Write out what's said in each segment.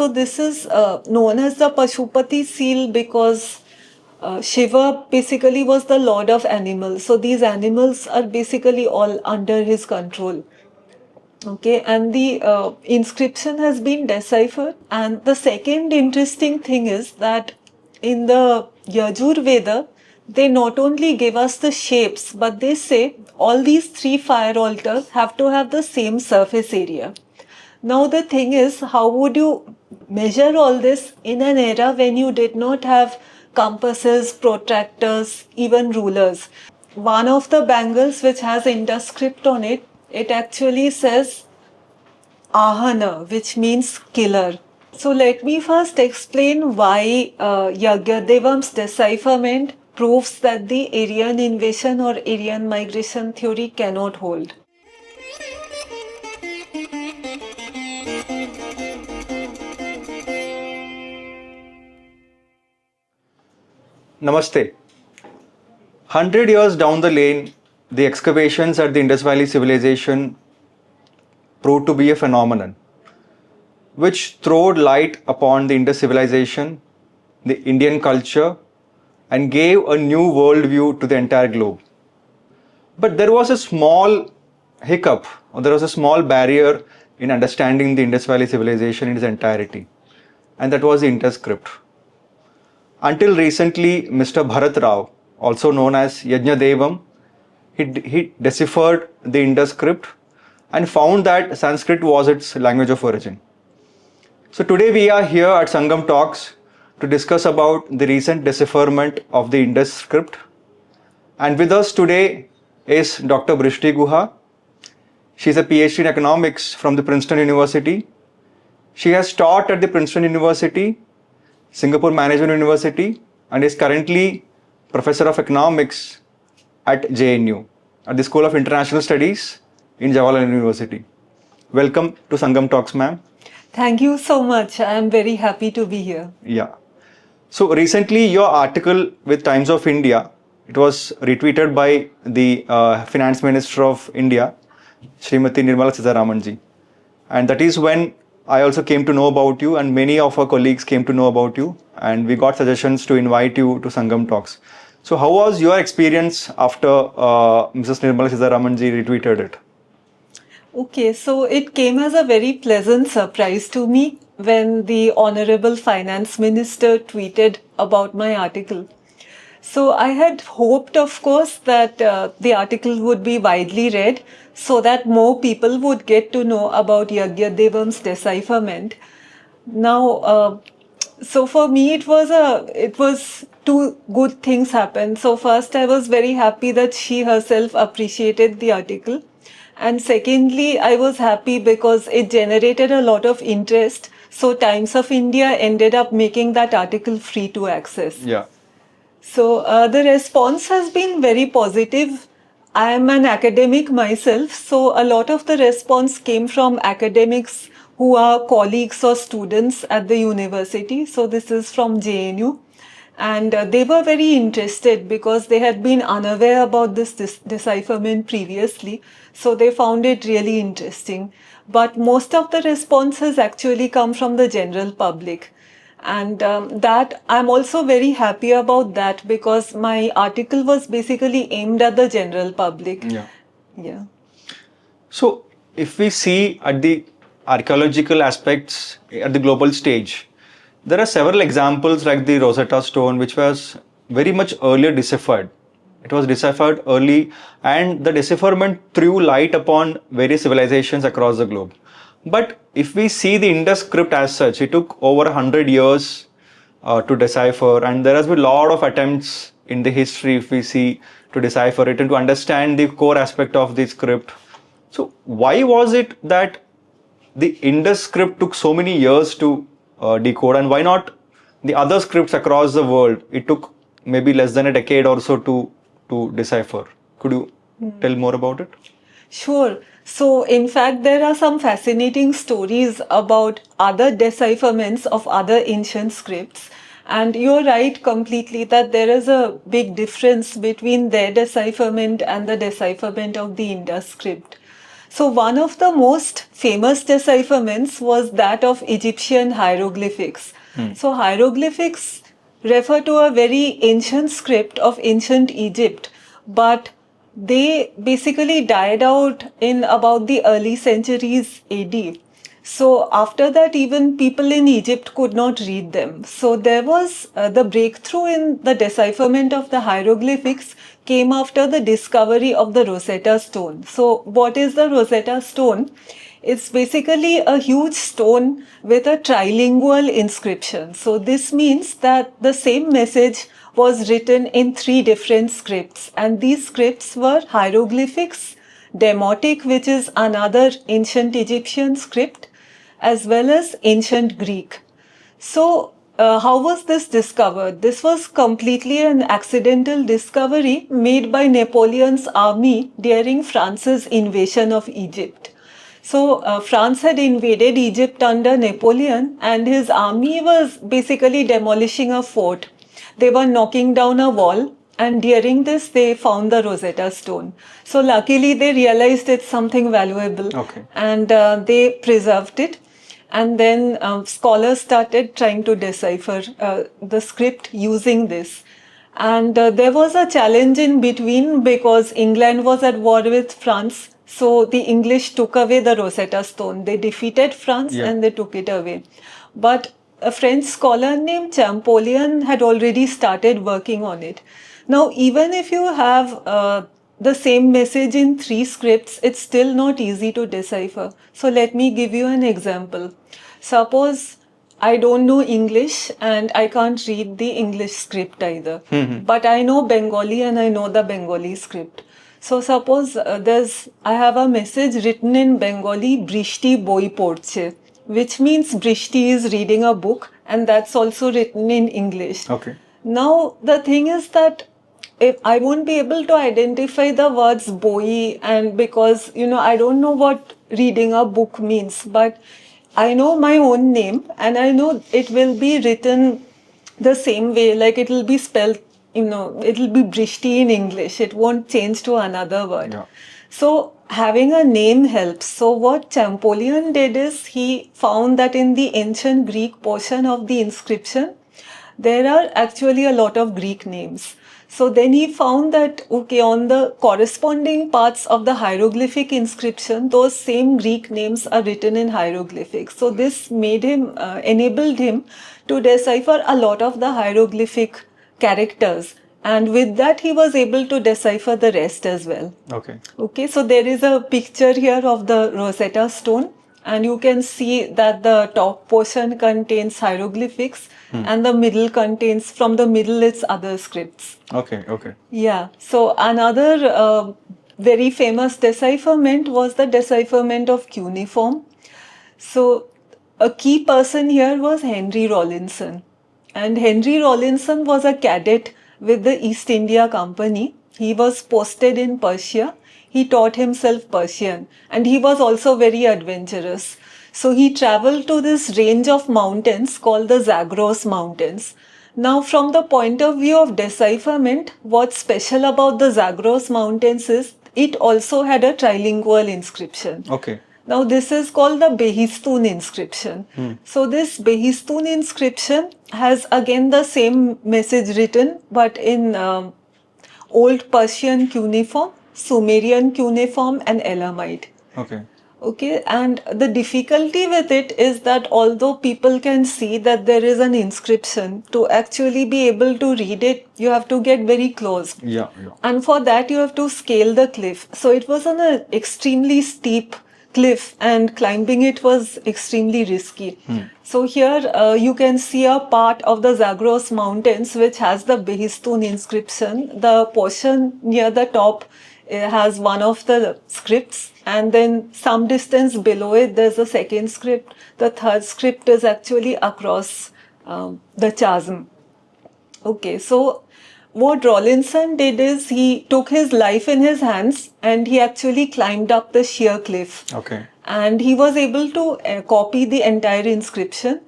So this is known as the Pashupati seal because Shiva basically was the lord of animals. So these animals are basically all under his control. Okay, and the inscription has been deciphered. And the second interesting thing is that in the Yajurveda, they not only give us the shapes, but they say all these 3 fire altars have to have the same surface area. Now the thing is, how would you measure all this in an era when you did not have compasses, protractors, even rulers? One of the bangles which has Indus script on it, it actually says Ahana, which means killer. So let me first explain why Yajnadevam's decipherment proves that the Aryan invasion or Aryan migration theory cannot hold. Namaste. 100 years down the lane, the excavations at the Indus Valley civilization proved to be a phenomenon which throwed light upon the Indus civilization, the Indian culture, and gave a new worldview to the entire globe. But there was a small hiccup, or there was a small barrier in understanding the Indus Valley civilization in its entirety, and that was the Indus script. Until recently, Mr. Bharat Rao, also known as Yajnadevam, he deciphered the Indus script and found that Sanskrit was its language of origin. So today we are here at Sangam Talks to discuss about the recent decipherment of the Indus script. And with us today is Dr. Brishti Guha. She is a PhD in economics from the Princeton University. She has taught at the Princeton University, Singapore Management University, and is currently Professor of Economics at JNU, at the School of International Studies in Jawaharlal University. Welcome to Sangam Talks, ma'am. Thank you so much. I am very happy to be here. Yeah. So recently your article with Times of India, it was retweeted by the Finance Minister of India, Srimati Nirmala Sitharaman ji. And that is when I also came to know about you, and many of our colleagues came to know about you, and we got suggestions to invite you to Sangam Talks. So how was your experience after Mrs. Nirmala Sitharaman ji retweeted it? Okay, so it came as a very pleasant surprise to me when the Honorable Finance Minister tweeted about my article. So I had hoped, of course, that the article would be widely read so that more people would get to know about Yajnadevam's decipherment. Now, so for me, it was 2 good things happened. So first, I was very happy that she herself appreciated the article. And secondly, I was happy because it generated a lot of interest. So Times of India ended up making that article free to access. Yeah. So the response has been very positive. I am an academic myself, so a lot of the response came from academics who are colleagues or students at the university. So this is from JNU. And they were very interested because they had been unaware about this decipherment previously. So they found it really interesting. But most of the response has actually come from the general public. And that I'm also very happy about that because my article was basically aimed at the general public. Yeah. Yeah. So if we see at the archaeological aspects at the global stage, there are several examples like the Rosetta stone, which was very much earlier deciphered. It was deciphered early, and the decipherment threw light upon various civilizations across the globe. But if we see the Indus script as such, it took over 100 years to decipher, and there has been a lot of attempts in the history, if we see, to decipher it and to understand the core aspect of the script. So why was it that the Indus script took so many years to decode, and why not the other scripts across the world? It took maybe less than a decade or so to decipher. Could you tell more about it? Sure. So, in fact, there are some fascinating stories about other decipherments of ancient ancient scripts. And you're right completely that there is a big difference between their decipherment and the decipherment of the Indus script. So one of the most famous decipherments was that of Egyptian hieroglyphics. So hieroglyphics refer to a very ancient script of ancient Egypt, but they basically died out in about the early centuries AD. So after that, even people in Egypt could not read them. So there was the breakthrough in the decipherment of the hieroglyphics came after the discovery of the Rosetta Stone. So what is the Rosetta Stone? It's basically a huge stone with a trilingual inscription. So this means that the same message was written in 3 different scripts, and these scripts were hieroglyphics, Demotic, which is another ancient Egyptian script, as well as ancient Greek. So, how was this discovered? This was completely an accidental discovery made by Napoleon's army during France's invasion of Egypt. So, France had invaded Egypt under Napoleon, and his army was basically demolishing a fort. They were knocking down a wall, and during this they found the Rosetta Stone. So luckily they realized it's something valuable, and they preserved it. And then scholars started trying to decipher the script using this. And there was a challenge in between because England was at war with France. So the English took away the Rosetta Stone. They defeated France and they took it away. But a French scholar named Champollion had already started working on it. Now, even if you have the same message in 3 scripts, it's still not easy to decipher. So let me give you an example. Suppose I don't know English and I can't read the English script either. But I know Bengali and I know the Bengali script. So suppose I have a message written in Bengali, Brishti boi porche, which means Brishti is reading a book, and that's also written in English. Now, the thing is that if I won't be able to identify the words boy, and because, I don't know what reading a book means, but I know my own name and I know it will be written the same way, like it will be spelled, it will be Brishti in English. It won't change to another word. So having a name helps. So what Champollion did is he found that in the ancient Greek portion of the inscription, there are actually a lot of Greek names. So then he found that, on the corresponding parts of the hieroglyphic inscription, those same Greek names are written in hieroglyphics. So this enabled him to decipher a lot of the hieroglyphic characters. And with that, he was able to decipher the rest as well. So there is a picture here of the Rosetta Stone. And you can see that the top portion contains hieroglyphics and the middle contains, from the middle, it's other scripts. Yeah. So another very famous decipherment was the decipherment of cuneiform. So a key person here was Henry Rawlinson. And Henry Rawlinson was a cadet with the East India Company. He was posted in Persia. He taught himself Persian, and he was also very adventurous. So he traveled to this range of mountains called the Zagros Mountains. Now, from the point of view of decipherment, what's special about the Zagros Mountains is it also had a trilingual inscription. Now, this is called the Behistun inscription. So this Behistun inscription has again the same message written, but in Old Persian cuneiform, Sumerian cuneiform and Elamite. And the difficulty with it is that although people can see that there is an inscription, to actually be able to read it, you have to get very close. And for that, you have to scale the cliff. So it was on an extremely steep cliff and climbing it was extremely risky. So here you can see a part of the Zagros Mountains which has the Behistun inscription. The portion near the top has one of the scripts, and then some distance below it there's a second script. The third script is actually across the chasm. So what Rawlinson did is he took his life in his hands and he actually climbed up the sheer cliff. And he was able to copy the entire inscription,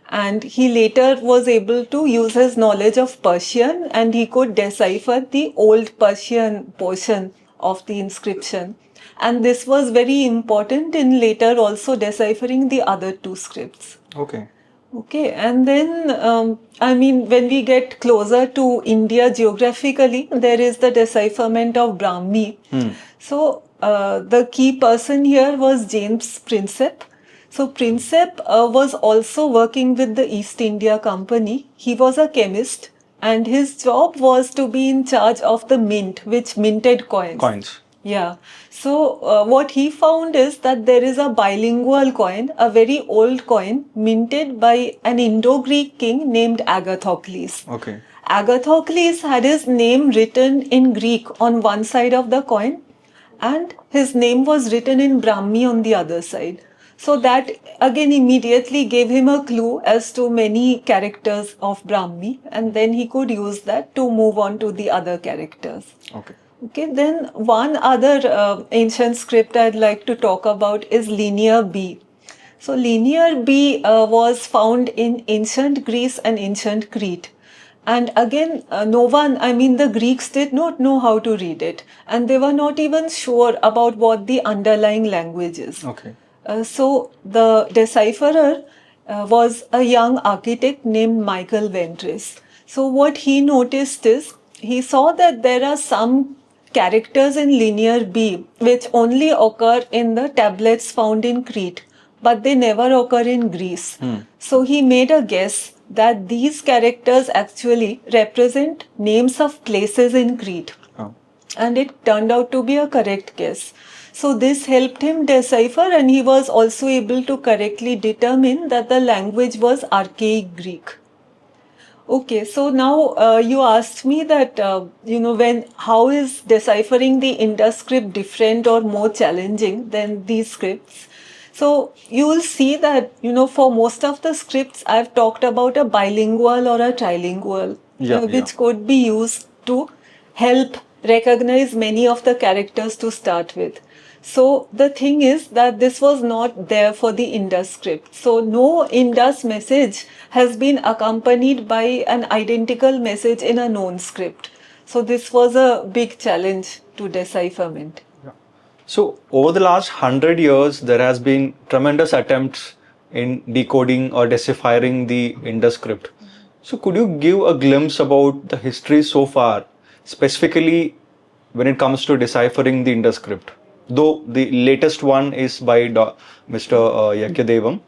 and he later was able to use his knowledge of Persian and he could decipher the Old Persian portion of the inscription. And this was very important in later also deciphering the other two scripts. Okay. Okay, and then, when we get closer to India geographically, there is the decipherment of Brahmi. So, the key person here was James Prinsep. So, Prinsep was also working with the East India Company. He was a chemist, and his job was to be in charge of the mint, which minted coins. Yeah. So what he found is that there is a bilingual coin, a very old coin, minted by an Indo-Greek king named Agathocles. Okay. Agathocles had his name written in Greek on one side of the coin, and his name was written in Brahmi on the other side. So that again immediately gave him a clue as to many characters of Brahmi, and then he could use that to move on to the other characters. Okay. Okay, then one other ancient script I'd like to talk about is Linear B. So Linear B was found in ancient Greece and ancient Crete. And again, the Greeks did not know how to read it. And they were not even sure about what the underlying language is. Okay. So the decipherer was a young architect named Michael Ventris. So what he noticed is, he saw that there are some characters in Linear B which only occur in the tablets found in Crete, but they never occur in Greece. So he made a guess that these characters actually represent names of places in Crete. Oh. And it turned out to be a correct guess. So this helped him decipher, and he was also able to correctly determine that the language was Archaic Greek. Okay, so now you asked me that, how is deciphering the Indus script different or more challenging than these scripts? So you will see that, for most of the scripts, I've talked about a bilingual or a trilingual, which could be used to help recognize many of the characters to start with. So the thing is that this was not there for the Indus script. So no Indus message has been accompanied by an identical message in a known script. So this was a big challenge to decipherment. Yeah. So over the last 100 years, there has been tremendous attempts in decoding or deciphering the Indus script. So could you give a glimpse about the history so far, specifically when it comes to deciphering the Indus script? Though the latest one is by Mr. Yajnadevam.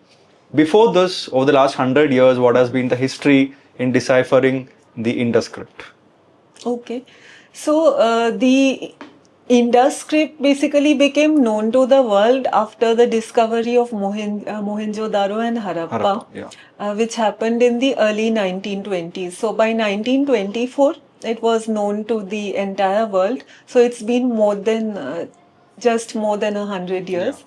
Before this, over the last 100 years, what has been the history in deciphering the Indus script? Okay. So the Indus script basically became known to the world after the discovery of Mohenjo-daro and Harappa, which happened in the early 1920s. So by 1924, it was known to the entire world. So it's been just more than 100 years.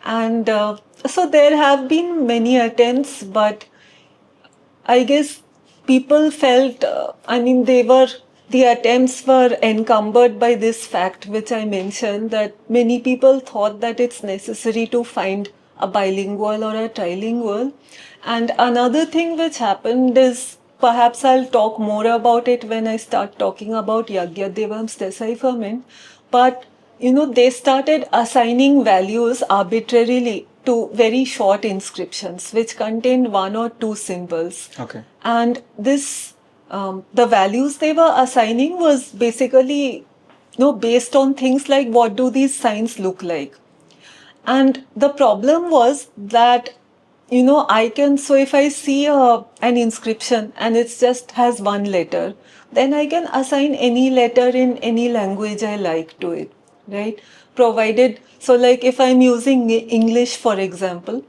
And so there have been many attempts, but I guess people felt, the attempts were encumbered by this fact, which I mentioned, that many people thought that it's necessary to find a bilingual or a trilingual. And another thing which happened is, perhaps I'll talk more about it when I start talking about Yajnadevam's decipherment, but they started assigning values arbitrarily to very short inscriptions which contained one or two symbols. Okay. And this, the values they were assigning was basically, based on things like what do these signs look like. And the problem was that, so if I see an inscription and it just has one letter, then I can assign any letter in any language I like to it. Right? Provided, so like if I'm using English, for example,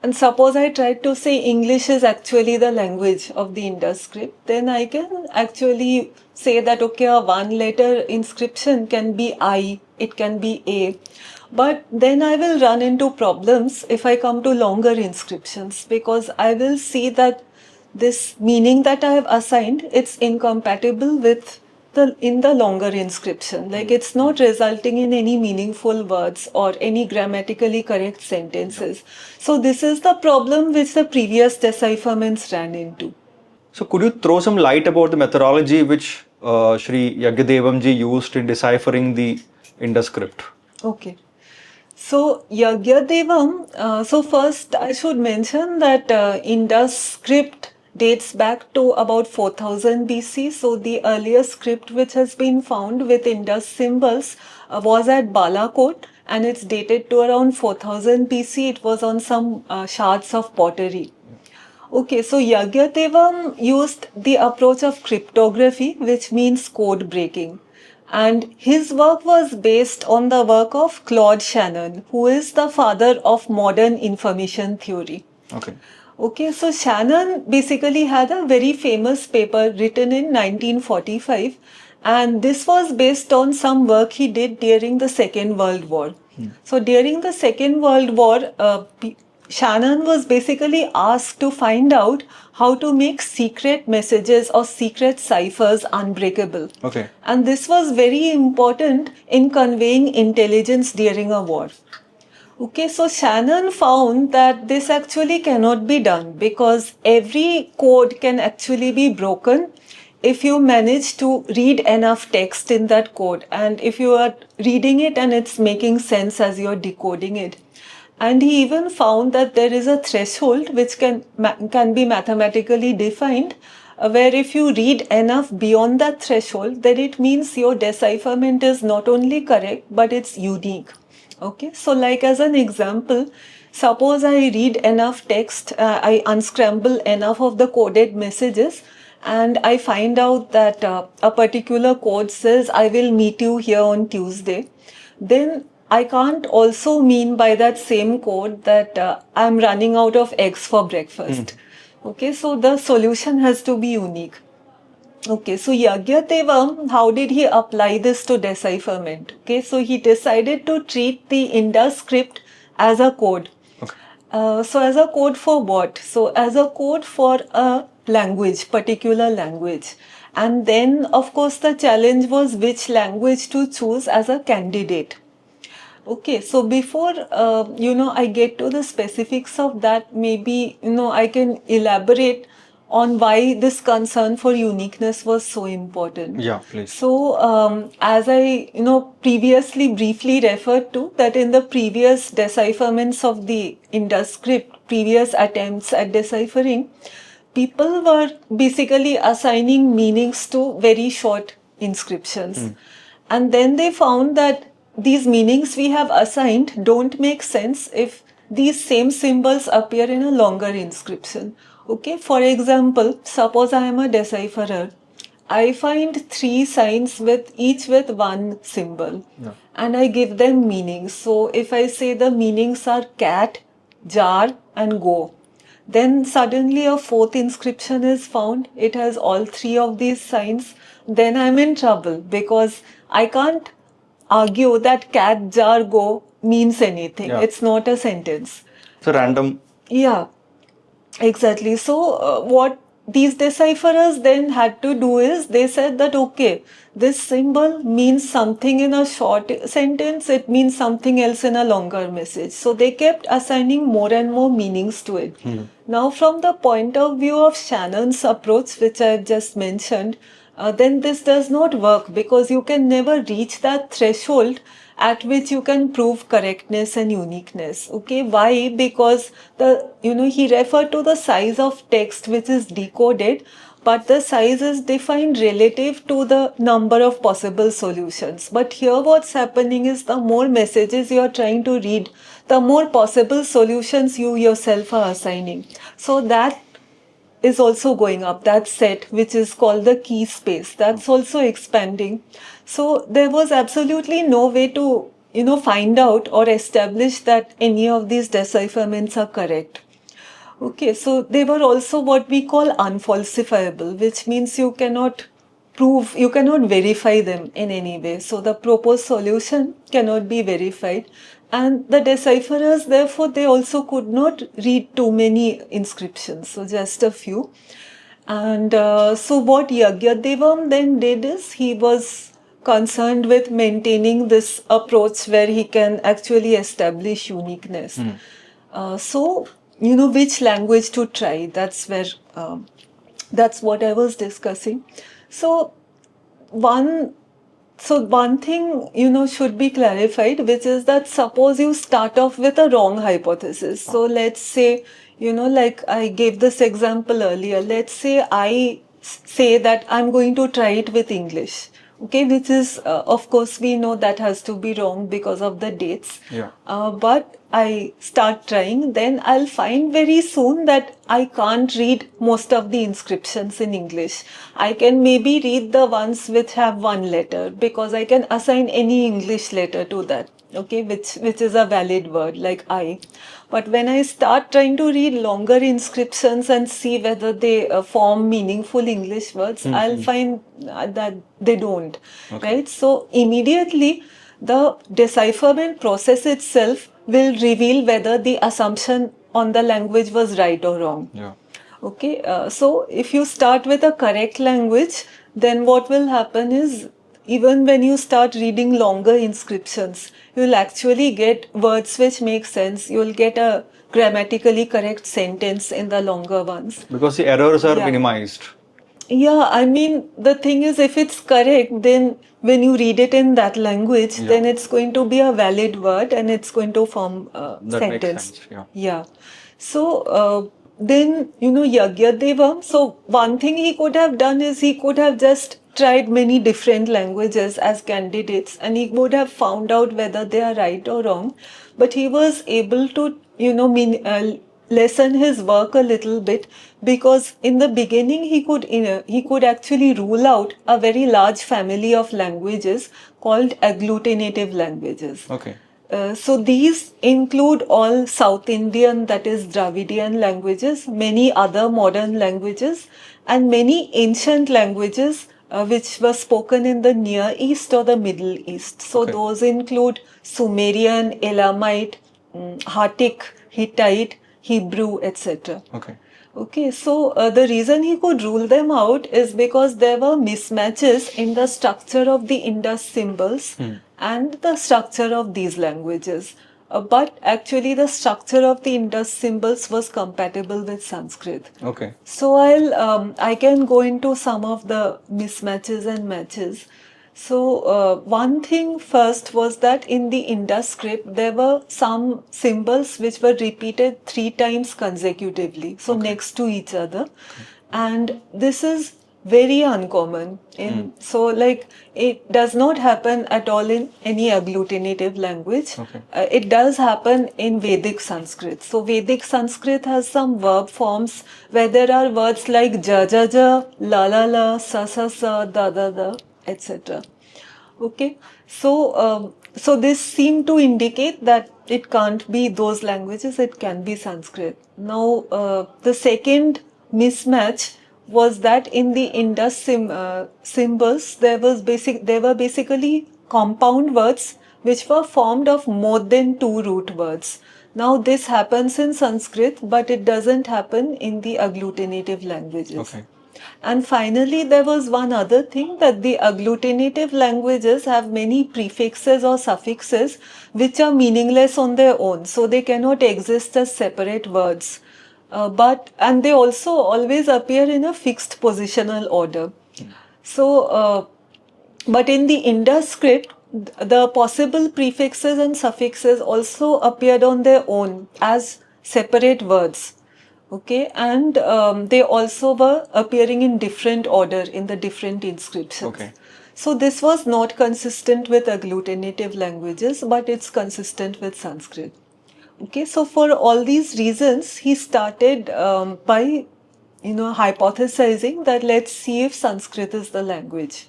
and suppose I tried to say English is actually the language of the Indus script, then I can actually say that, okay, a one letter inscription can be I, it can be A. But then I will run into problems if I come to longer inscriptions, because I will see that this meaning that I have assigned, it's incompatible with in the longer inscription. Like it's not resulting in any meaningful words or any grammatically correct sentences. So this is the problem which the previous decipherments ran into. So could you throw some light about the methodology which Shri Yajnadevam ji used in deciphering the Indus script? Okay. So Yajnadevam, so first I should mention that Indus script dates back to about 4000 BC. So the earliest script which has been found with Indus symbols was at Balakot, and it's dated to around 4000 BC. It was on some shards of pottery. Okay, so Yajnadevam used the approach of cryptography, which means code breaking. And his work was based on the work of Claude Shannon, who is the father of modern information theory. Okay. Okay, so Shannon basically had a very famous paper written in 1945, and this was based on some work he did during the Second World War. So during the Second World War, Shannon was basically asked to find out how to make secret messages or secret ciphers unbreakable. Okay. And this was very important in conveying intelligence during a war. Okay, so Shannon found that this actually cannot be done because every code can actually be broken if you manage to read enough text in that code, and if you are reading it and it's making sense as you're decoding it. And he even found that there is a threshold which can be mathematically defined, where if you read enough beyond that threshold, then it means your decipherment is not only correct but it's unique. Okay, so like as an example, suppose I read enough text, I unscramble enough of the coded messages, and I find out that a particular code says I will meet you here on Tuesday, then I can't also mean by that same code that I'm running out of eggs for breakfast. Okay, so the solution has to be unique. Okay, so Yajnadevam, how did he apply this to decipherment? Okay, so he decided to treat the Indus script as a code. Okay. So as a code for what? So as a code for a language, particular language. And then of course the challenge was which language to choose as a candidate. Okay, so before I get to the specifics of that, maybe I can elaborate on why this concern for uniqueness was so important. Yeah, please. So as I previously briefly referred to, that in the previous decipherments of the Indus script, previous attempts at deciphering, people were basically assigning meanings to very short inscriptions. And then they found that these meanings we have assigned don't make sense if these same symbols appear in a longer inscription. Okay, for example, suppose I am a decipherer. I find 3 signs with each with one symbol, and I give them meanings. So if I say the meanings are cat, jar, and go, then suddenly a 4th inscription is found. It has all 3 of these signs. Then I'm in trouble because I can't argue that cat, jar, go means anything. Yeah. It's not a sentence. It's a random. Yeah, exactly. So what these decipherers then had to do is they said that okay, this symbol means something in a short sentence, it means something else in a longer message. So they kept assigning more and more meanings to it. Now from the point of view of Shannon's approach, which I just mentioned, then this does not work because you can never reach that threshold at which you can prove correctness and uniqueness. Okay, why? Because he referred to the size of text which is decoded, but the size is defined relative to the number of possible solutions. But here what's happening is the more messages you are trying to read, the more possible solutions you yourself are assigning. So that is also going up, that set which is called the key space, that's also expanding. So there was absolutely no way to find out or establish that any of these decipherments are correct. Okay, so they were also what we call unfalsifiable, which means you cannot prove, you cannot verify them in any way. So the proposed solution cannot be verified. And the decipherers, therefore, they also could not read too many inscriptions, so just a few. And so what Yajnadevam then did is he was concerned with maintaining this approach where he can actually establish uniqueness. So, which language to try, that's where, that's what I was discussing. So, one So one thing, should be clarified, which is that suppose you start off with a wrong hypothesis. So let's say, like I gave this example earlier, let's say I say that I'm going to try it with English. Okay, which is, of course, we know that has to be wrong because of the dates. Yeah. But I start trying, then I'll find very soon that I can't read most of the inscriptions in English. I can maybe read the ones which have one letter because I can assign any English letter to that, okay, which is a valid word like I. But when I start trying to read longer inscriptions and see whether they form meaningful English words, I'll find that they don't, right? So immediately the decipherment process itself will reveal whether the assumption on the language was right or wrong. Yeah. Okay, so if you start with a correct language, then what will happen is even when you start reading longer inscriptions, you'll actually get words which make sense. You'll get a grammatically correct sentence in the longer ones. Because the errors are Yeah. minimized. Yeah, I mean, the thing is, if it's correct, then when you read it in that language, then it's going to be a valid word and it's going to form a That sentence. makes sense. Yeah. Yeah. So then, Yajnadevam, so one thing he could have done is he could have just tried many different languages as candidates and he would have found out whether they are right or wrong. But he was able to, lessen his work a little bit because in the beginning he could actually rule out a very large family of languages called agglutinative languages. Okay. So these include all South Indian, that is Dravidian languages, many other modern languages, and many ancient languages which were spoken in the Near East or the Middle East. So those include Sumerian, Elamite, Hattic, Hittite, Hebrew, etc. Okay. Okay, so the reason he could rule them out is because there were mismatches in the structure of the Indus symbols and the structure of these languages. But actually the structure of the Indus symbols was compatible with Sanskrit. Okay. So I can go into some of the mismatches and matches. So one thing first was that in the Indus script there were some symbols which were repeated 3 times consecutively, so next to each other, and this is very uncommon. So like it does not happen at all in any agglutinative language. It does happen in Vedic Sanskrit. So Vedic Sanskrit has some verb forms where there are words like ja ja ja, la la la, sa sa sa, da da da, etc. Okay, so so this seemed to indicate that it can't be those languages; it can be Sanskrit. Now, the second mismatch was that in the Indus symbols there were basically compound words which were formed of more than 2 root words. Now this happens in Sanskrit, but it doesn't happen in the agglutinative languages. Okay. And finally, there was one other thing, that the agglutinative languages have many prefixes or suffixes which are meaningless on their own, so they cannot exist as separate words. And they also always appear in a fixed positional order. So, but in the Indus script, the possible prefixes and suffixes also appeared on their own as separate words. Okay, and they also were appearing in different order in the different inscriptions. Okay. So this was not consistent with agglutinative languages, but it's consistent with Sanskrit. Okay, so for all these reasons, he started by, hypothesizing that let's see if Sanskrit is the language.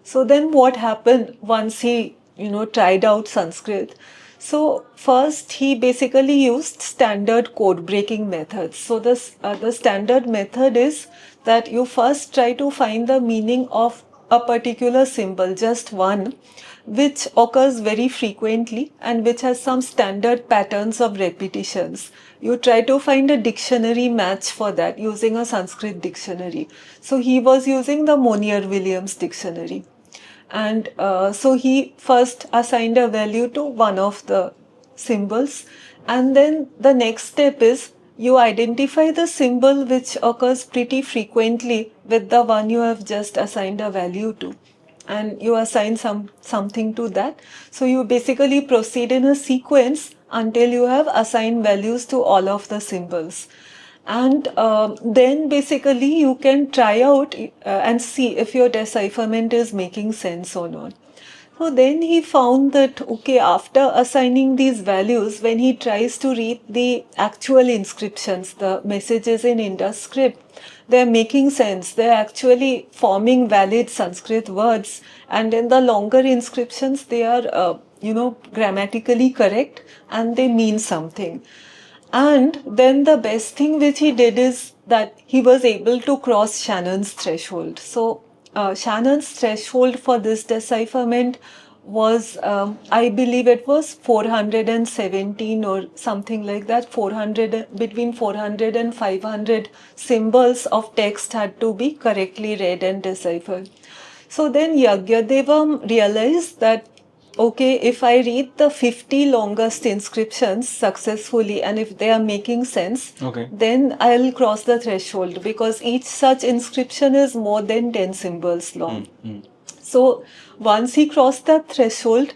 So then what happened once he, tried out Sanskrit? So first he basically used standard code breaking methods. So the standard method is that you first try to find the meaning of a particular symbol, just one, which occurs very frequently and which has some standard patterns of repetitions. You try to find a dictionary match for that using a Sanskrit dictionary. So he was using the Monier-Williams dictionary. And so he first assigned a value to one of the symbols, and then the next step is you identify the symbol which occurs pretty frequently with the one you have just assigned a value to, and you assign something to that. So you basically proceed in a sequence until you have assigned values to all of the symbols. And then basically you can try out and see if your decipherment is making sense or not. So then he found that, okay, after assigning these values, when he tries to read the actual inscriptions, the messages in Indus script, they're making sense. They're actually forming valid Sanskrit words. And in the longer inscriptions, they are, grammatically correct and they mean something. And then the best thing which he did is that he was able to cross Shannon's threshold. So Shannon's threshold for this decipherment was, I believe it was 417 or something like that. 400, between 400 and 500 symbols of text had to be correctly read and deciphered. So then Yajnadevam realized that, okay, if I read the 50 longest inscriptions successfully and if they are making sense, then I'll cross the threshold, because each such inscription is more than 10 symbols long. So once he crossed that threshold,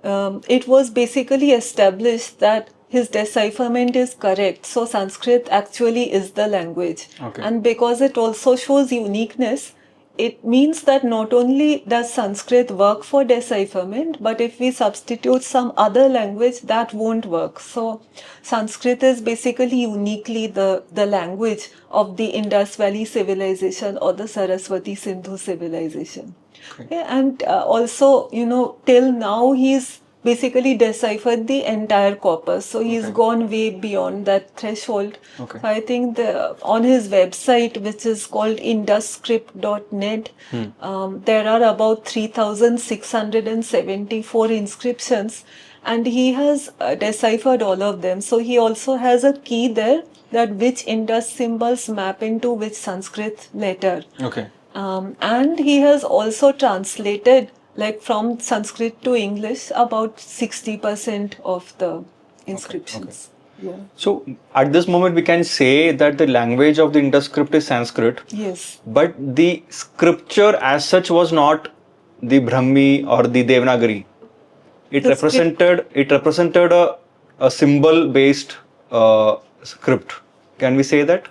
it was basically established that his decipherment is correct. So Sanskrit actually is the language. And because it also shows uniqueness, it means that not only does Sanskrit work for decipherment, but if we substitute some other language, that won't work. So Sanskrit is basically uniquely the language of the Indus Valley civilization or the Saraswati Sindhu civilization. And also, till now he's basically deciphered the entire corpus. So he's gone way beyond that threshold. So I think on his website, which is called indusscript.net, there are about 3,674 inscriptions, and he has deciphered all of them. So he also has a key there that which Indus symbols map into which Sanskrit letter. And he has also translated, like from Sanskrit to English, about 60% of the inscriptions. So at this moment we can say that the language of the Indus script is Sanskrit. Yes. But the scripture as such was not the Brahmi or the Devanagari. It represented a symbol based script. Can we say that?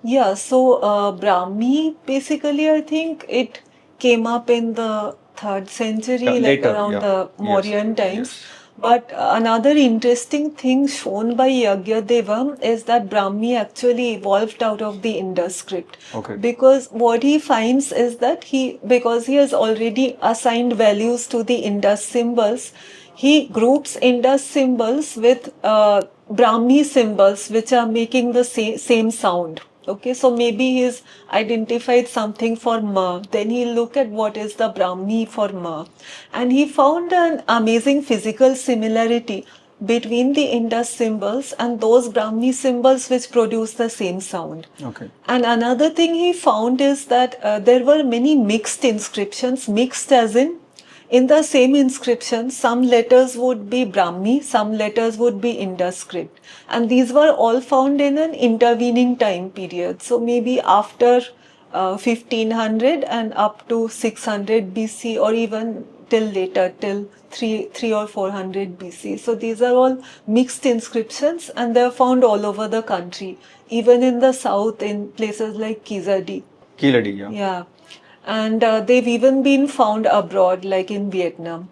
Yeah, so Brahmi, basically I think it came up in the 3rd century, like around the Mauryan times. But another interesting thing shown by Yajnadevam is that Brahmi actually evolved out of the Indus script. Because what he finds is that because he has already assigned values to the Indus symbols, he groups Indus symbols with Brahmi symbols which are making the same sound. Okay, so maybe he's identified something for Ma. Then he'll look at what is the Brahmi for Ma. And he found an amazing physical similarity between the Indus symbols and those Brahmi symbols which produce the same sound. And another thing he found is that there were many mixed inscriptions, mixed as in the same inscription, some letters would be Brahmi, some letters would be Indus script. And these were all found in an intervening time period. So maybe after 1500 and up to 600 BC, or even till later, till 3 or 400 BC. So these are all mixed inscriptions, and they are found all over the country, even in the south in places like Kizadi. Yeah. And they've even been found abroad, like in Vietnam.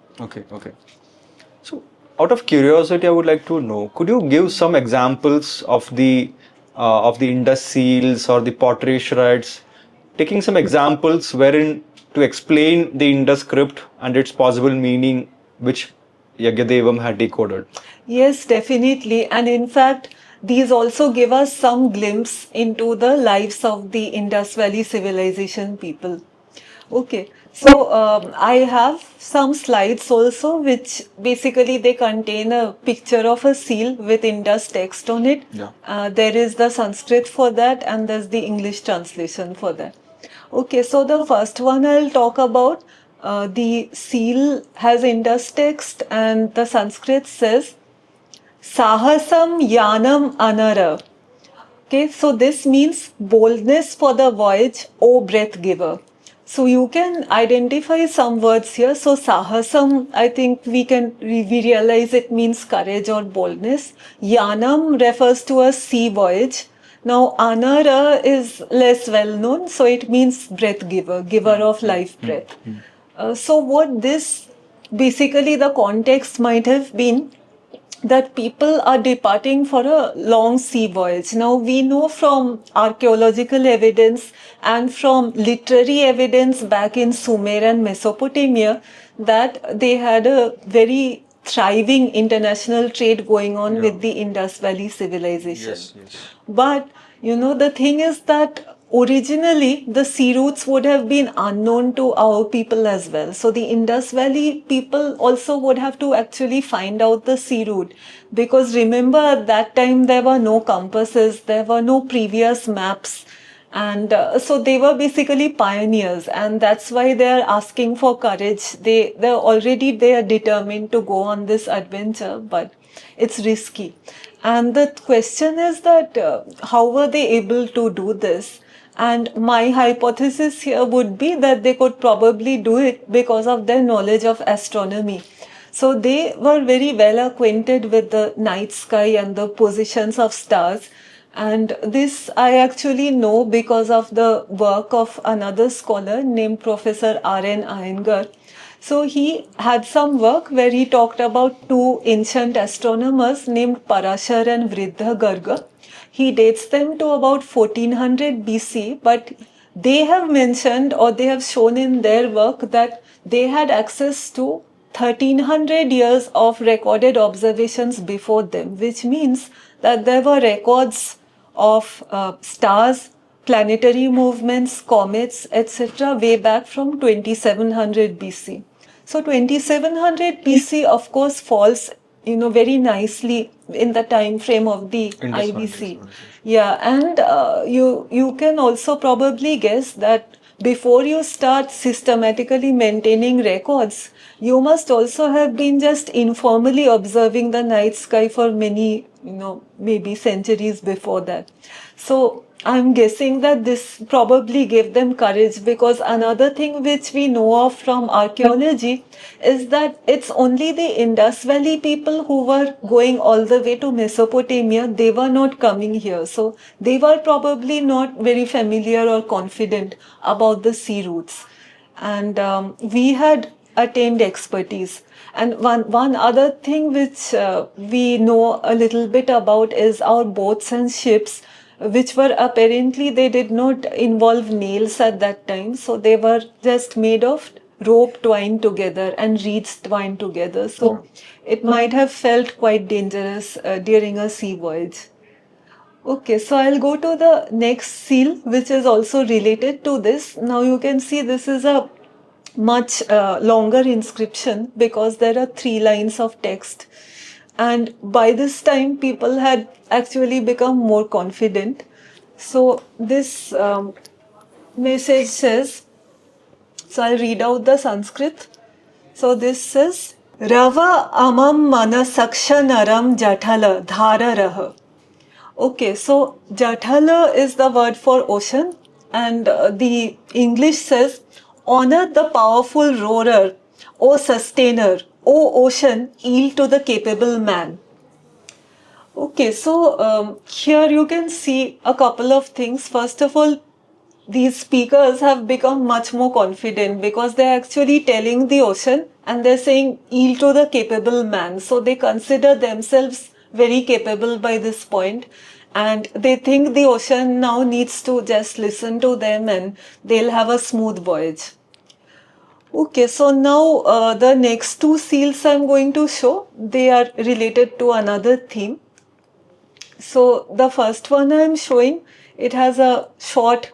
So, out of curiosity, I would like to know, could you give some examples of the Indus seals or the pottery shreds, taking some examples wherein to explain the Indus script and its possible meaning, which Yajnadevam had decoded? Yes, definitely. And in fact, these also give us some glimpse into the lives of the Indus Valley civilization people. Okay, so I have some slides also, which basically they contain a picture of a seal with Indus text on it. There is the Sanskrit for that, and there's the English translation for that. Okay, so the first one I'll talk about, the seal has Indus text, and the Sanskrit says, Sahasam Yanam Anara. Okay, so this means boldness for the voyage, O breath giver. So you can identify some words here. So sahasam, I think we realize it means courage or boldness. Yanam refers to a sea voyage. Now anara is less well known, so it means breath giver, giver of life breath. So what this basically the context might have been that people are departing for a long sea voyage. Now, we know from archaeological evidence and from literary evidence back in Sumer and Mesopotamia that they had a very thriving international trade going on with the Indus Valley civilization. But, the thing is that originally the sea routes would have been unknown to our people as well. So the Indus Valley people also would have to actually find out the sea route, because remember at that time there were no compasses, there were no previous maps, and so they were basically pioneers, and that's why they are asking for courage. They are determined to go on this adventure, but it's risky. And the question is that how were they able to do this? And my hypothesis here would be that they could probably do it because of their knowledge of astronomy. So they were very well acquainted with the night sky and the positions of stars. And this I actually know because of the work of another scholar named Professor Aryan Iyengar. So he had some work where he talked about two ancient astronomers named Parashar and Vriddha Garga. He dates them to about 1400 BC, but they have mentioned or they have shown in their work that they had access to 1300 years of recorded observations before them, which means that there were records of stars, planetary movements, comets, etc. way back from 2700 BC. So 2700 BC, of course, falls very nicely in the time frame of the IBC. Yeah, and you can also probably guess that before you start systematically maintaining records, you must also have been just informally observing the night sky for many, maybe centuries before that. So I'm guessing that this probably gave them courage, because another thing which we know of from archaeology is that it's only the Indus Valley people who were going all the way to Mesopotamia. They were not coming here. So they were probably not very familiar or confident about the sea routes. And we had attained expertise. And one other thing which we know a little bit about is our boats and ships, which were apparently, they did not involve nails at that time. So they were just made of rope twined together and reeds twined together. So it might have felt quite dangerous during a sea voyage. Okay, so I'll go to the next seal, which is also related to this. Now you can see this is a much longer inscription because there are 3 lines of text. And by this time, people had actually become more confident. So this message says, so I'll read out the Sanskrit. So this says, Rava amam manasaksha naram jathala dhararaha. Okay, so jathala is the word for ocean, and the English says, honor the powerful roarer, O sustainer, O ocean, yield to the capable man. Okay, so here you can see a couple of things. First of all, these speakers have become much more confident because they're actually telling the ocean and they're saying, yield to the capable man. So they consider themselves very capable by this point, and they think the ocean now needs to just listen to them and they'll have a smooth voyage. Okay, so now the next 2 seals I'm going to show, they are related to another theme. So the first one I'm showing, it has a short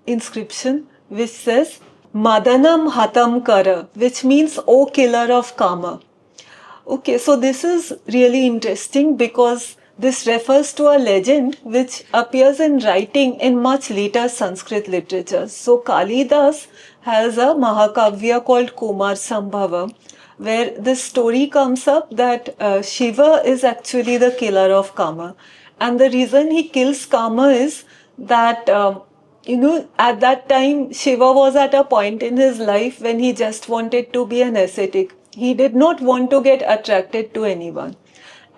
inscription which says Madanam Hatam Kara, which means O killer of Kama. Okay, so this is really interesting because this refers to a legend which appears in writing in much later Sanskrit literature. So Kalidas has a Mahakavya called Kumar Sambhava, where this story comes up that Shiva is actually the killer of Kama. And the reason he kills Kama is that at that time, Shiva was at a point in his life when he just wanted to be an ascetic. He did not want to get attracted to anyone.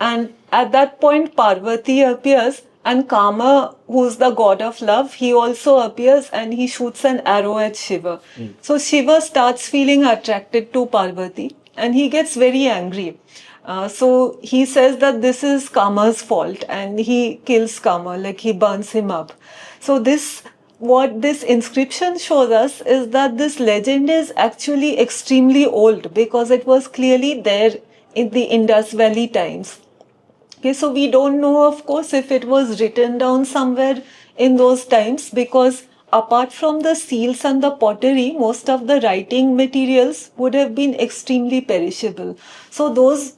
And at that point, Parvati appears, and Kama, who's the god of love, he also appears and he shoots an arrow at Shiva. So Shiva starts feeling attracted to Parvati and he gets very angry. So he says that this is Kama's fault and he kills Kama, like he burns him up. So what this inscription shows us is that this legend is actually extremely old because it was clearly there in the Indus Valley times. Okay, so we don't know, of course, if it was written down somewhere in those times because apart from the seals and the pottery, most of the writing materials would have been extremely perishable. So those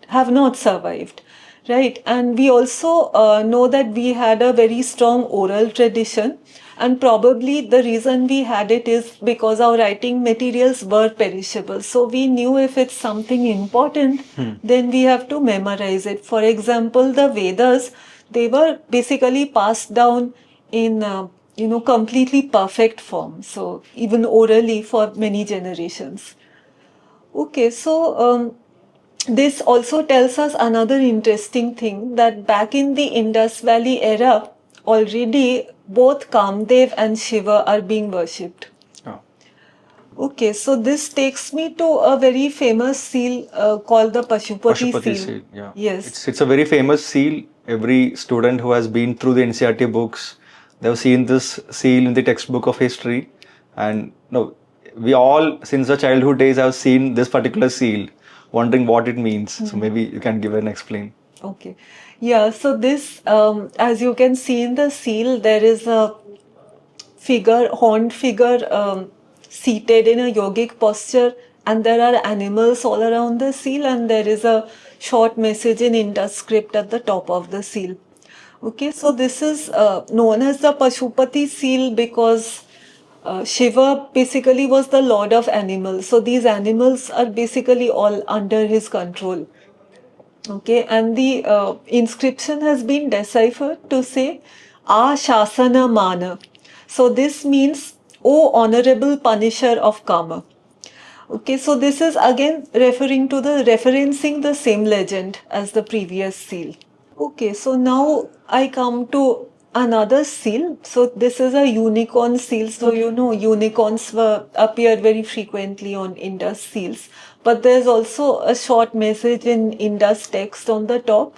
have not survived, right? And we also know that we had a very strong oral tradition. And probably the reason we had it is because our writing materials were perishable. So we knew if it's something important, then we have to memorize it. For example, the Vedas, they were basically passed down in, completely perfect form. So even orally for many generations. Okay, so this also tells us another interesting thing that back in the Indus Valley era, already both Kamdev and Shiva are being worshipped. Oh. Okay, so this takes me to a very famous seal called the Pashupati seal. Yeah. Yes. It's a very famous seal. Every student who has been through the NCERT books, they've seen this seal in the textbook of history. And no, we all, since the childhood days, have seen this particular seal, wondering what it means. So maybe you can give and explain. Okay. Yeah, so this, as you can see in the seal, there is a horned figure seated in a yogic posture, and there are animals all around the seal, and there is a short message in Indus script at the top of the seal. Okay, so this is known as the Pashupati seal because Shiva basically was the lord of animals. So these animals are basically all under his control. Okay, and the inscription has been deciphered to say A Shasana Mana. So this means, O honorable punisher of Kama. Okay, so this is again referencing the same legend as the previous seal. Okay, so now I come to another seal. So this is a unicorn seal. So unicorns appear very frequently on Indus seals. But there's also a short message in Indus text on the top,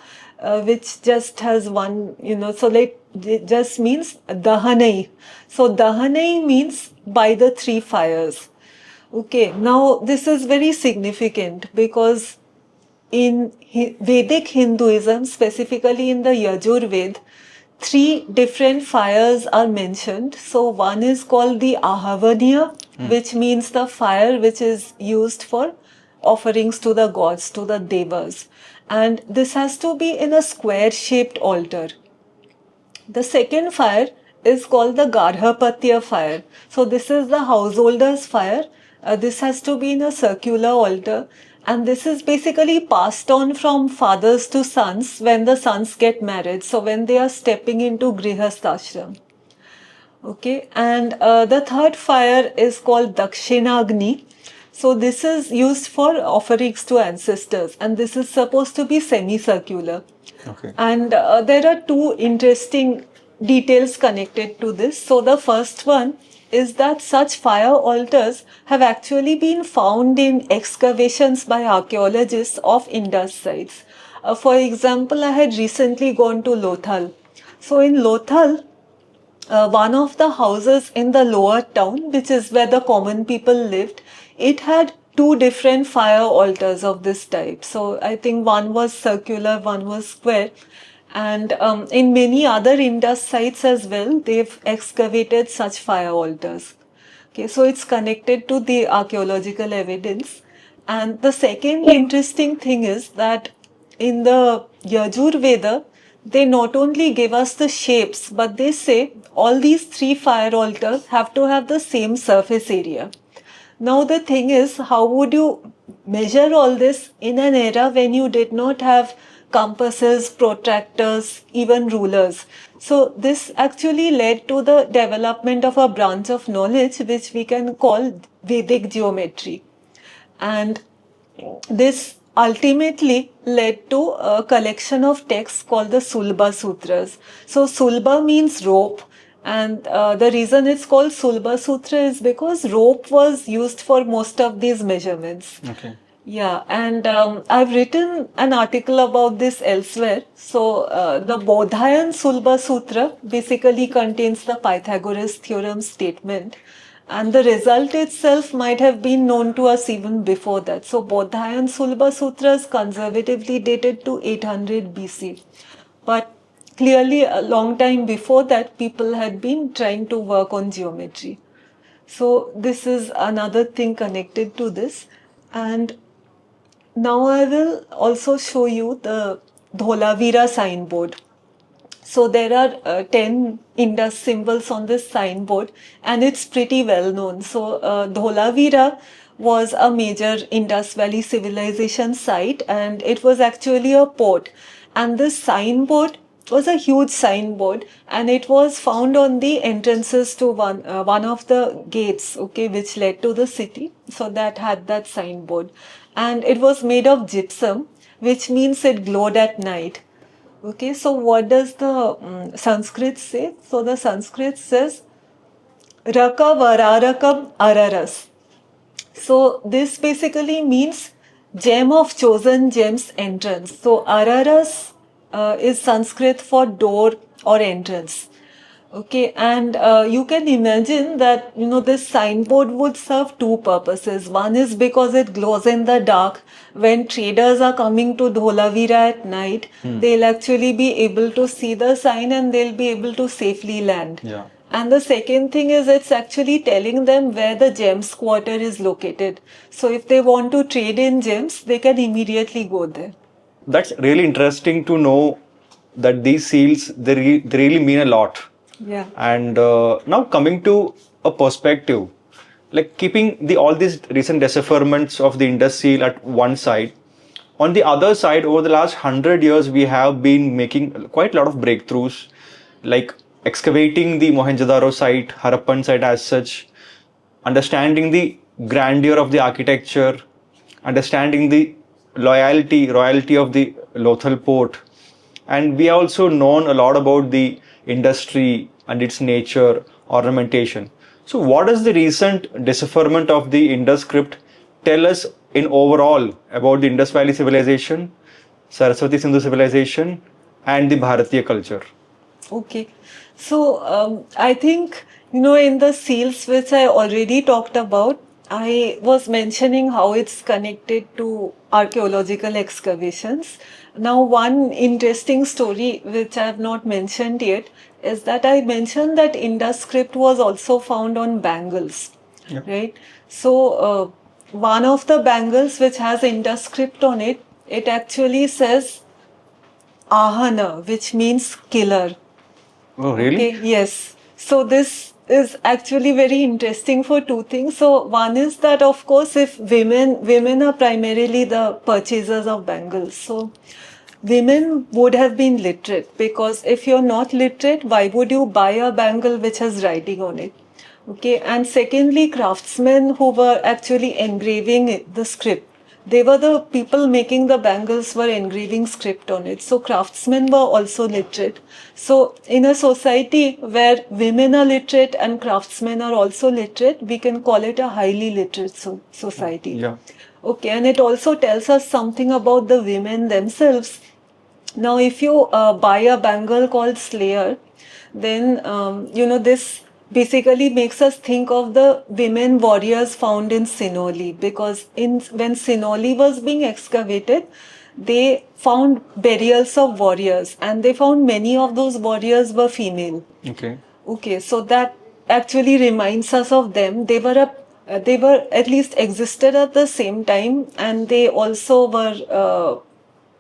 which just has one, so it just means Dahanai. So Dahanai means by the three fires. Okay, now this is very significant because in Vedic Hinduism, specifically in the Yajurveda, three different fires are mentioned. So one is called the Ahavaniya, which means the fire which is used for offerings to the gods, to the devas. And this has to be in a square-shaped altar. The second fire is called the Garhapatya fire. So this is the householder's fire. This has to be in a circular altar. And this is basically passed on from fathers to sons when the sons get married. So when they are stepping into Grihasthashram. Okay, and the third fire is called Dakshinagni. So this is used for offerings to ancestors, and this is supposed to be semicircular. Okay. And there are two interesting details connected to this. So the first one is that such fire altars have actually been found in excavations by archaeologists of Indus sites. For example, I had recently gone to Lothal. So in Lothal, one of the houses in the lower town, which is where the common people lived, it had two different fire altars of this type. So I think one was circular, one was square. And in many other Indus sites as well, they've excavated such fire altars. Okay, so it's connected to the archaeological evidence. And the second interesting thing is that in the Yajurveda, they not only give us the shapes, but they say all these three fire altars have to have the same surface area. Now the thing is, how would you measure all this in an era when you did not have compasses, protractors, even rulers. So this actually led to the development of a branch of knowledge which we can call Vedic geometry. And this ultimately led to a collection of texts called the Sulba Sutras. So Sulba means rope, and the reason it's called Sulba Sutra is because rope was used for most of these measurements. Okay. Yeah, and I've written an article about this elsewhere. So the Bodhayan Sulba Sutra basically contains the Pythagoras theorem statement, and the result itself might have been known to us even before that. So Bodhayan Sulba Sutra is conservatively dated to 800 BC. But clearly a long time before that, people had been trying to work on geometry. So this is another thing connected to this. And now I will also show you the Dholavira signboard. So there are 10 Indus symbols on this signboard, and it's pretty well known. So Dholavira was a major Indus Valley civilization site, and it was actually a port. And this signboard was a huge signboard, and it was found on the entrances to one of the gates, okay, which led to the city. So that had that signboard, and it was made of gypsum, which means it glowed at night. Okay, so what does the Sanskrit say? So the Sanskrit says Raka Vararakam Araras. So this basically means gem of chosen gems entrance. So Araras is Sanskrit for door or entrance. Okay, and you can imagine that, you know, this signboard would serve two purposes. One is because it glows in the dark. When traders are coming to Dholavira at night, they'll actually be able to see the sign and they'll be able to safely land. Yeah. And the second thing is it's actually telling them where the gems quarter is located. So if they want to trade in gems, they can immediately go there. That's really interesting to know that these seals, they really mean a lot. Yeah. And now coming to a perspective, like keeping all these recent decipherments of the Indus seal at one side, on the other side, over the last 100 years, we have been making quite a lot of breakthroughs, like excavating the Mohenjo-daro site, Harappan site as such, understanding the grandeur of the architecture, understanding the royalty of the Lothal port, and we have also known a lot about the industry and its nature, ornamentation. So what does the recent decipherment of the Indus script tell us in overall about the Indus Valley civilization, Saraswati Sindhu civilization, and the Bharatiya culture? Okay. So I think, you know, in the seals which I already talked about, I was mentioning how it's connected to archaeological excavations. Now, one interesting story which I have not mentioned yet is that I mentioned that Indus script was also found on bangles, right? So, one of the bangles which has Indus script on it, it actually says Ahana, which means killer. Oh, really? Okay, yes. So this is actually very interesting for two things. So one is that, of course, if women are primarily the purchasers of bangles. So women would have been literate, because if you're not literate, why would you buy a bangle which has writing on it? Okay, and secondly, craftsmen who were actually engraving the script, they were the people making the bangles were engraving script on it. So craftsmen were also literate. So in a society where women are literate and craftsmen are also literate, we can call it a highly literate society. Yeah. Okay, and it also tells us something about the women themselves. Now, if you buy a bangle called Slayer, then, you know, this basically makes us think of the women warriors found in Sinoli, because when Sinoli was being excavated, they found burials of warriors, and they found many of those warriors were female. Okay. Okay, so that actually reminds us of them. They were at least existed at the same time, and they also were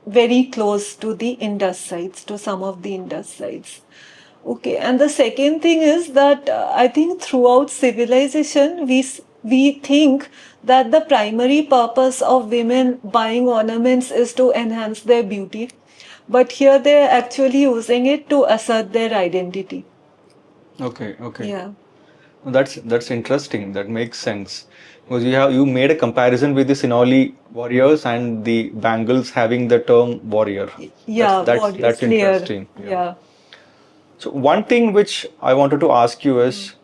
very close to the Indus sites, to some of the Indus sites. Okay, and the second thing is that I think throughout civilization, we think that the primary purpose of women buying ornaments is to enhance their beauty. But here they are actually using it to assert their identity. Okay, okay. Yeah. That's interesting. That makes sense. Because you made a comparison with the Sinoli warriors and the Bangals having the term warrior. Yeah, warrior That's slayer. interesting. Yeah. So one thing which I wanted to ask you is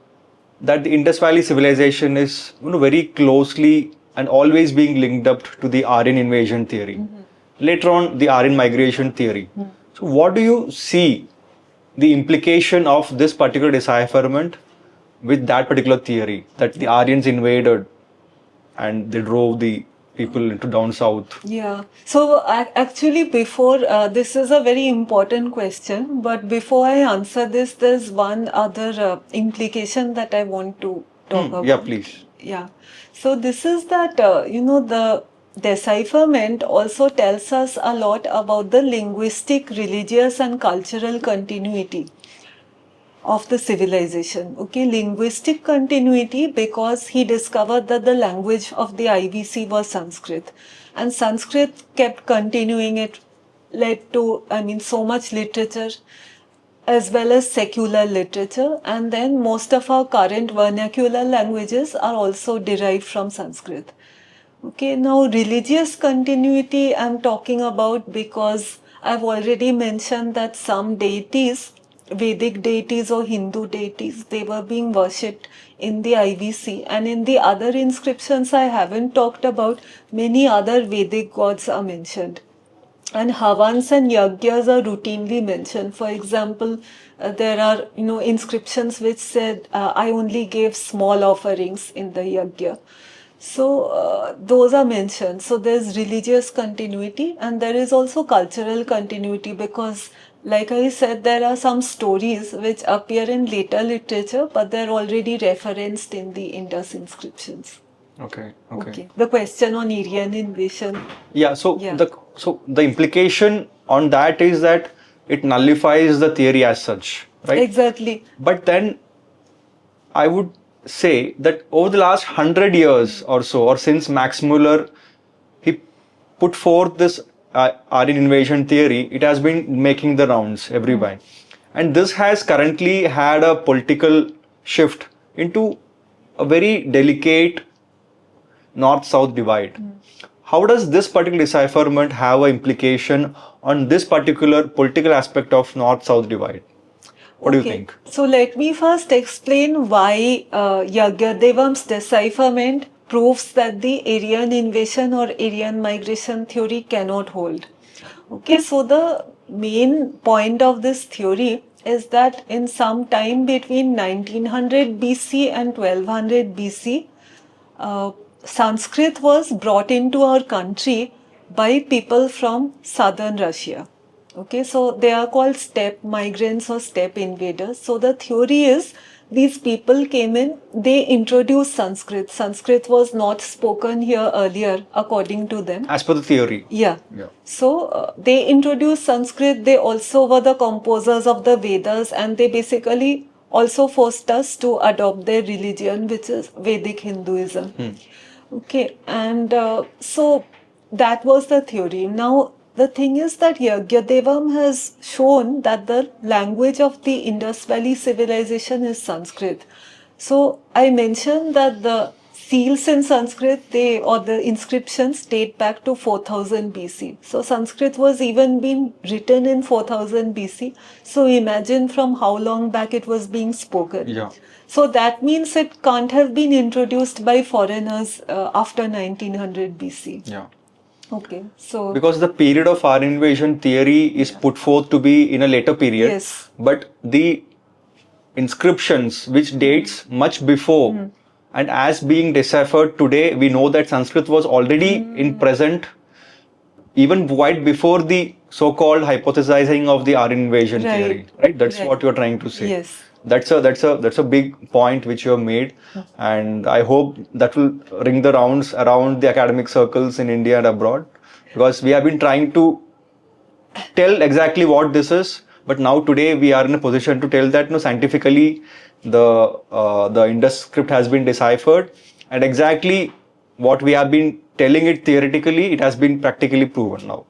that the Indus Valley civilization is very closely and always being linked up to the Aryan invasion theory. Later on, the Aryan migration theory. So what do you see the implication of this particular decipherment with that particular theory that the Aryans invaded and they drove the people into down south? Yeah. So actually, before this is a very important question, but before I answer this, there's one other implication that I want to talk about. Yeah, please. Yeah. So this is that the decipherment also tells us a lot about the linguistic, religious, and cultural continuity of the civilization. Okay, linguistic continuity, because he discovered that the language of the IVC was Sanskrit, and Sanskrit kept continuing. It led to, so much literature as well as secular literature, and then most of our current vernacular languages are also derived from Sanskrit. Okay, now religious continuity I'm talking about because I've already mentioned that some deities, Vedic deities or Hindu deities, they were being worshipped in the IVC, and in the other inscriptions I haven't talked about, many other Vedic gods are mentioned. And Havans and Yagyas are routinely mentioned. For example, there are inscriptions which said, I only gave small offerings in the Yagya. So those are mentioned. So there's religious continuity and there is also cultural continuity because, like I said, there are some stories which appear in later literature, but they're already referenced in the Indus inscriptions. Okay. The question on Aryan invasion. Yeah. So the implication on that is that it nullifies the theory as such, right? Exactly. But then I would say that over the last 100 years or so, or since Max Muller, he put forth this Aryan invasion theory, it has been making the rounds everywhere. And this has currently had a political shift into a very delicate north-south divide. How does this particular decipherment have an implication on this particular political aspect of north-south divide? What do you think? So let me first explain why Yajnadevam's decipherment proves that the Aryan invasion or Aryan migration theory cannot hold. Okay, so the main point of this theory is that in some time between 1900 BC and 1200 BC, Sanskrit was brought into our country by people from southern Russia. Okay, so they are called steppe migrants or steppe invaders. So the theory is these people came in, they introduced Sanskrit. Sanskrit was not spoken here earlier, according to them. As per the theory. Yeah. So they introduced Sanskrit. They also were the composers of the Vedas, and they basically also forced us to adopt their religion, which is Vedic Hinduism. Okay, and so that was the theory. Now, the thing is that Yajnadevam has shown that the language of the Indus Valley civilization is Sanskrit. So, I mentioned that the seals in Sanskrit, or the inscriptions date back to 4000 BC. So, Sanskrit was even being written in 4000 BC. So, imagine from how long back it was being spoken. Yeah. So that means it can't have been introduced by foreigners after 1900 BC. Yeah. Okay, so because the period of Aryan invasion theory is put forth to be in a later period. Yes. But the inscriptions which dates much before and as being deciphered today, we know that Sanskrit was already in present even quite before the so-called hypothesizing of the Aryan invasion theory. Right? That's what you're trying to say. Yes. That's a big point which you have made, and I hope that will ring the rounds around the academic circles in India and abroad, because we have been trying to tell exactly what this is, but now today we are in a position to tell that scientifically the Indus script has been deciphered, and exactly what we have been telling it theoretically, it has been practically proven now.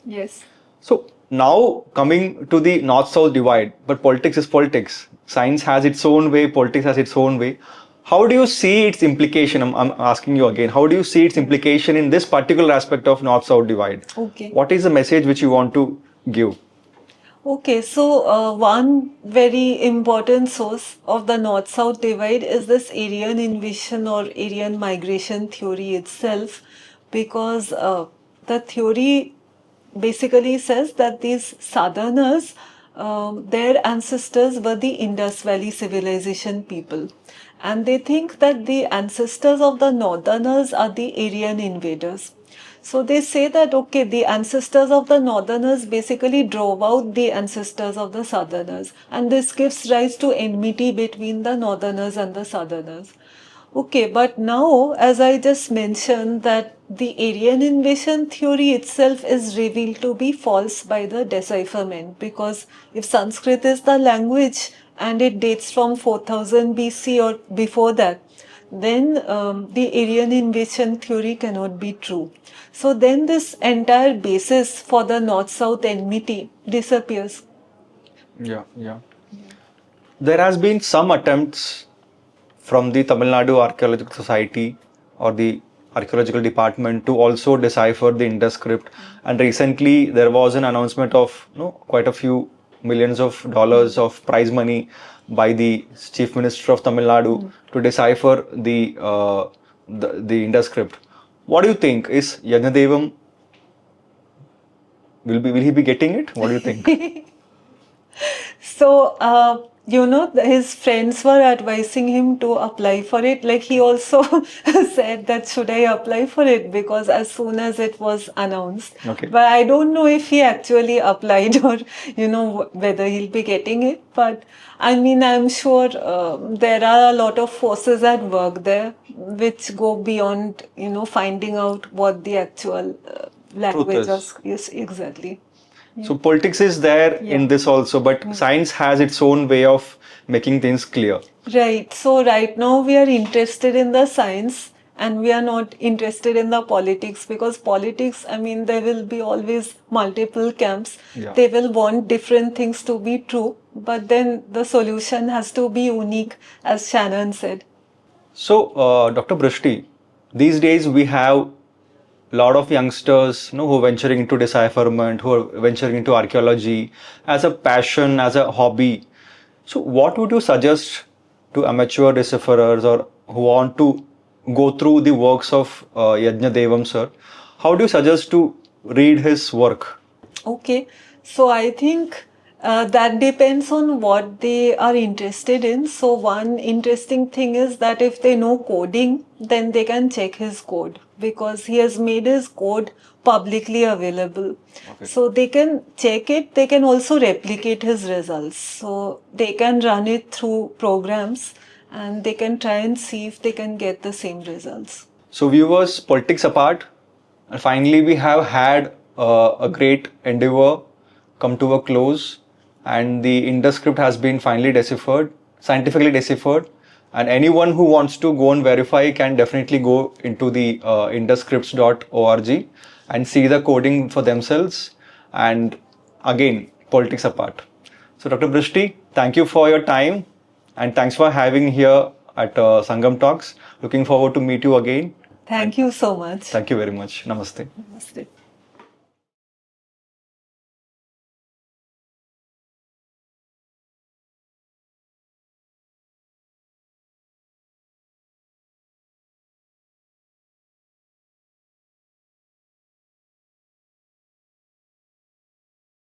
Yes. So now coming to the north-south divide, but politics is politics. Science has its own way, politics has its own way. How do you see its implication? I'm asking you again. How do you see its implication in this particular aspect of north-south divide? Okay. What is the message which you want to give? Okay, so one very important source of the north-south divide is this Aryan invasion or Aryan migration theory itself, because the theory basically says that these southerners, their ancestors were the Indus Valley civilization people, and they think that the ancestors of the northerners are the Aryan invaders. So they say that, okay, the ancestors of the northerners basically drove out the ancestors of the southerners, and this gives rise to enmity between the northerners and the southerners. Okay, but now, as I just mentioned, that the Aryan invasion theory itself is revealed to be false by the decipherment, because if Sanskrit is the language and it dates from 4000 BC or before that, then the Aryan invasion theory cannot be true. So then this entire basis for the north-south enmity disappears. Yeah. There has been some attempts from the Tamil Nadu Archaeological Society or the Archaeological Department to also decipher the Indus script. And recently there was an announcement of quite a few millions of dollars of prize money by the Chief Minister of Tamil Nadu to decipher the Indus script. What do you think? Is Yajnadevam, will he be getting it? What do you think? So, his friends were advising him to apply for it. Like he also said that should I apply for it, because as soon as it was announced. Okay. But I don't know if he actually applied or, whether he'll be getting it. But I mean, I'm sure there are a lot of forces at work there which go beyond, finding out what the actual language is. Yes, exactly. So politics is there in this also, but science has its own way of making things clear. Right. So right now we are interested in the science and we are not interested in the politics, because politics, I mean, there will be always multiple camps. Yeah. They will want different things to be true, but then the solution has to be unique, as Shannon said. So, Dr. Brishti, these days we have a lot of youngsters who are venturing into decipherment, who are venturing into archaeology as a passion, as a hobby. So what would you suggest to amateur decipherers or who want to go through the works of Yajnadevam sir? How do you suggest to read his work? Okay, so I think that depends on what they are interested in. So one interesting thing is that if they know coding, then they can check his code, because he has made his code publicly available. Okay. So they can check it. They can also replicate his results. So they can run it through programs and they can try and see if they can get the same results. So viewers, politics apart, and finally we have had a great endeavor come to a close, and the Indus script has been finally deciphered, scientifically deciphered, and anyone who wants to go and verify can definitely go into the indusscripts.org and see the coding for themselves. And again, politics apart. So Dr. Brishti, thank you for your time and thanks for having here at Sangam Talks. Looking forward to meet you again. Thank you so much. Thank you very much. Namaste. Namaste.